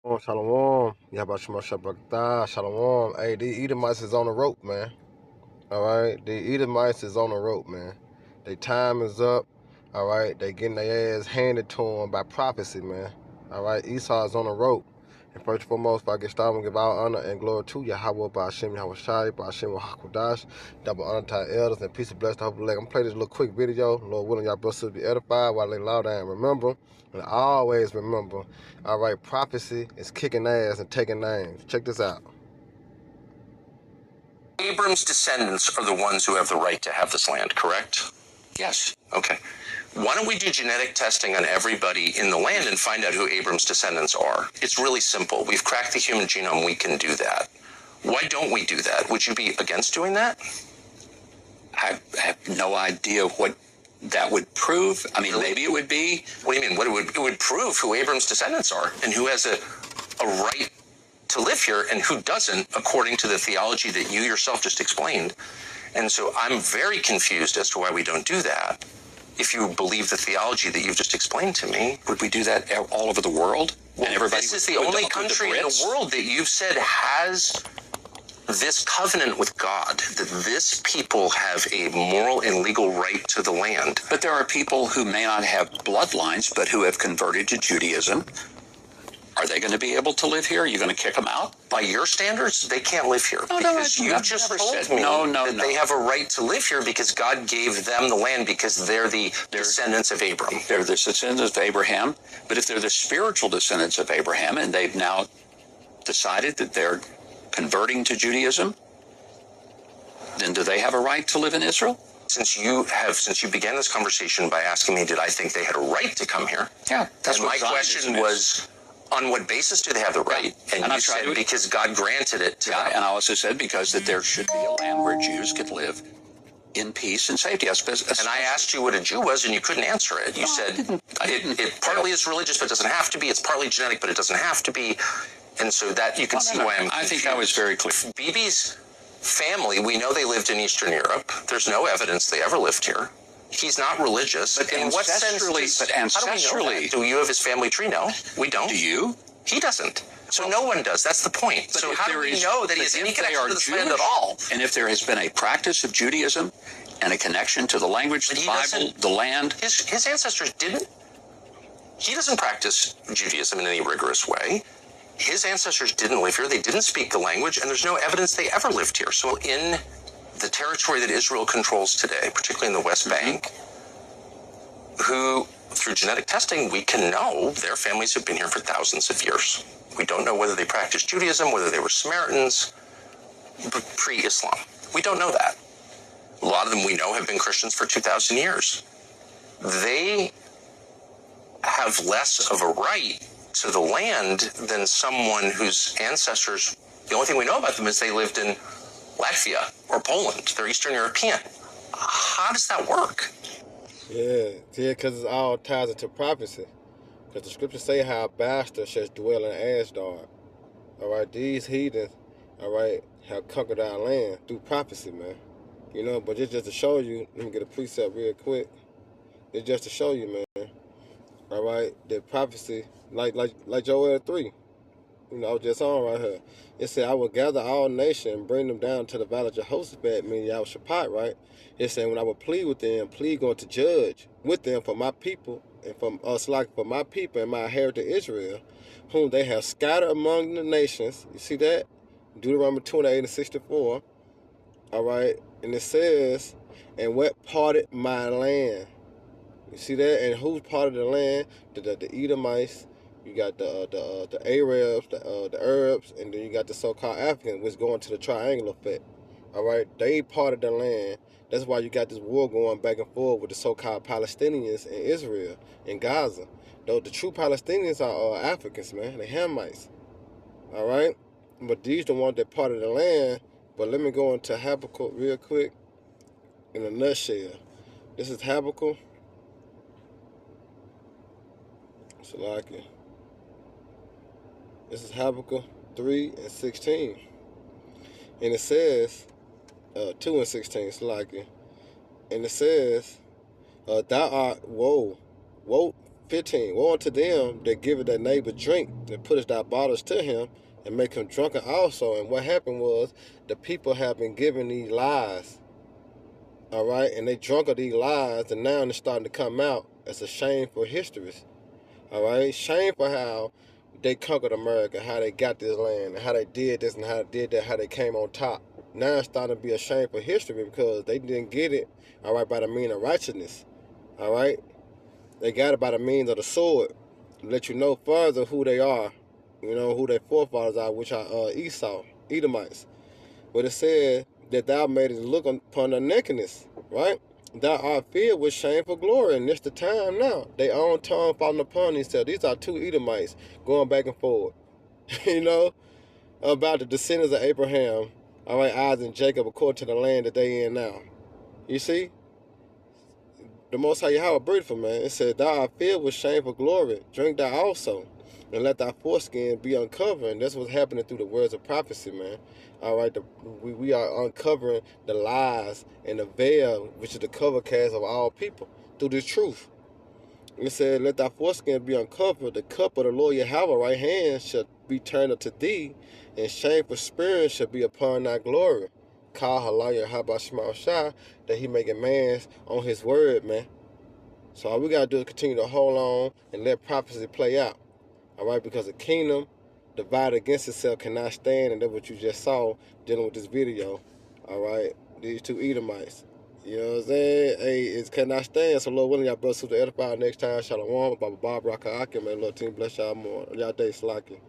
Shalom. Yabashima Shabbatah. Shalom. Hey, the Edomites is on the rope, man. All right. The Edomites is on the rope, man. Their time is up. All right. They getting their ass handed to them by prophecy, man. All right. Esau is on the rope. And first and foremost, if I get started, I'm give all honor and glory to Yahweh, by Hashem, Yahweh Shai, by Hashem, Hakudash, double honor to our elders, and peace and blessing to hope leg. I'm going to play this little quick video. Lord willing, y'all brothers be edified while they loud and remember. And always remember, all right, prophecy is kicking ass and taking names. Check this out. Abram's descendants are the ones who have the right to have this land, correct? Yes. Okay. Why don't we do genetic testing on everybody in the land and find out who Abram's descendants are? It's really simple. We've cracked the human genome. We can do that. Why don't we do that? Would you be against doing that? I have no idea what that would prove. I mean, maybe it would be. What do you mean? It would prove who Abram's descendants are and who has a right to live here and who doesn't, according to the theology that you yourself just explained. And so I'm very confused as to why we don't do that. If you believe the theology that you've just explained to me. Would we do that all over the world? Well, and everybody this is the only country in the world that you've said has this covenant with God, that this people have a moral and legal right to the land. But there are people who may not have bloodlines, but who have converted to Judaism. Are they going to be able to live here? Are you going to kick them out? By your standards, they can't live here. No, because you just told me that they have a right to live here because God gave them the land because they're the descendants of Abraham. They're the descendants of Abraham. But if they're the spiritual descendants of Abraham and they've now decided that they're converting to Judaism, then do they have a right to live in Israel? Since you began this conversation by asking me, did I think they had a right to come here? Yeah, that's and what my question was, on what basis do they have the right? Yeah. And you said because God granted it to them. And I also said because that there should be a land where Jews could live in peace and safety. And I asked you what a Jew was, and you couldn't answer it. You said it partly is religious, but it doesn't have to be. It's partly genetic, but it doesn't have to be. And so that you can see why I'm confused. I think that was very clear. Bibi's family, we know they lived in Eastern Europe. There's no evidence they ever lived here. He's not religious. But in what sense? Ancestrally, do you have his family tree? No, we don't. Do you? He doesn't. So no one does. That's the point. But so how do we know that he has any connection to this land at all? And if there has been a practice of Judaism and a connection to the language, the Bible, the land. His ancestors didn't. He doesn't practice Judaism in any rigorous way. His ancestors didn't live here. They didn't speak the language, and there's no evidence they ever lived here. So in the territory that Israel controls today, particularly in the West Bank, who, through genetic testing, we can know their families have been here for thousands of years. We don't know whether they practiced Judaism, whether they were Samaritans, pre-Islam. We don't know that. A lot of them we know have been Christians for 2,000 years. They have less of a right to the land than someone whose ancestors, the only thing we know about them is they lived in Latvia or Poland. They're Eastern European. How does that work? Yeah, because it's all ties into prophecy. Because the scriptures say how a bastard shall dwell in Ashdod. All right, these heathens, all right, have conquered our land through prophecy, man. You know, but it's just to show you, let me get a precept real quick. It's just to show you, man. All right, that prophecy, like Joel 3, you know, just on right here. It said, I will gather all nations and bring them down to the valley of Jehoshaphat, meaning Yahushaphat, right? It said, when I will plead with them, plead going to judge with them for my people, and from us, like for my people and my heritage Israel, whom they have scattered among the nations. You see that? Deuteronomy 28 and 64. All right, and it says, and what parted my land? You see that? And who's part of the land? The Edomites. You got the Arabs, the Arabs, and then you got the so-called Africans, which go into the triangle effect. All right, they part of the land. That's why you got this war going back and forth with the so-called Palestinians in Israel, in Gaza. Though the true Palestinians are Africans, man, the Hamites. All right, but these the ones that part of the land. But let me go into Habakkuk real quick in a nutshell. This is Habakkuk. Salakia. This is Habakkuk 3 and 16. And it says, 2 and 16, Salakia. And it says, thou art woe 15. Woe unto them that giveth their neighbor drink, that putteth thy bottles to him, and make him drunken also. And what happened was, the people have been given these lies, all right? And they drunk of these lies, and now they're starting to come out as a shameful histories, all right? Shame for how they conquered America, how they got this land, and how they did this and how they did that, how they came on top. Now it's starting to be a shameful history because they didn't get it, all right, by the means of righteousness, all right? They got it by the means of the sword. Let you know further who they are, you know, who their forefathers are, which are Esau, Edomites. But it said that thou madest look upon their nakedness, right? Thou art filled with shameful glory, and it's the time now. They own tongue falling upon themselves. These are two Edomites going back and forth, you know, about the descendants of Abraham, all right, Isaac and Jacob, according to the land that they in now. You see? The Most High Yahweh beautiful, man. It said, thou art filled with shameful glory. Drink thou also, and let thy foreskin be uncovered. And that's what's happening through the words of prophecy, man. All right, we are uncovering the lies and the veil, which is the cover cast of all people, through this truth. It said, let thy foreskin be uncovered. The cup of the Lord Yahweh right hand shall be turned unto thee, and shameful spirit shall be upon thy glory. Call Halaya Habashma Shah, that he make amends on his word, man. So all we gotta do is continue to hold on and let prophecy play out. All right, because the kingdom divided against itself cannot stand, and that's what you just saw dealing with this video. All right, these two Edomites. You know what I'm saying? Hey, it cannot stand. So Lord willing, y'all brothers to edify next time. Shalom, Baba Bob Raka Akim, and Lord team bless y'all more. Y'all day slacking.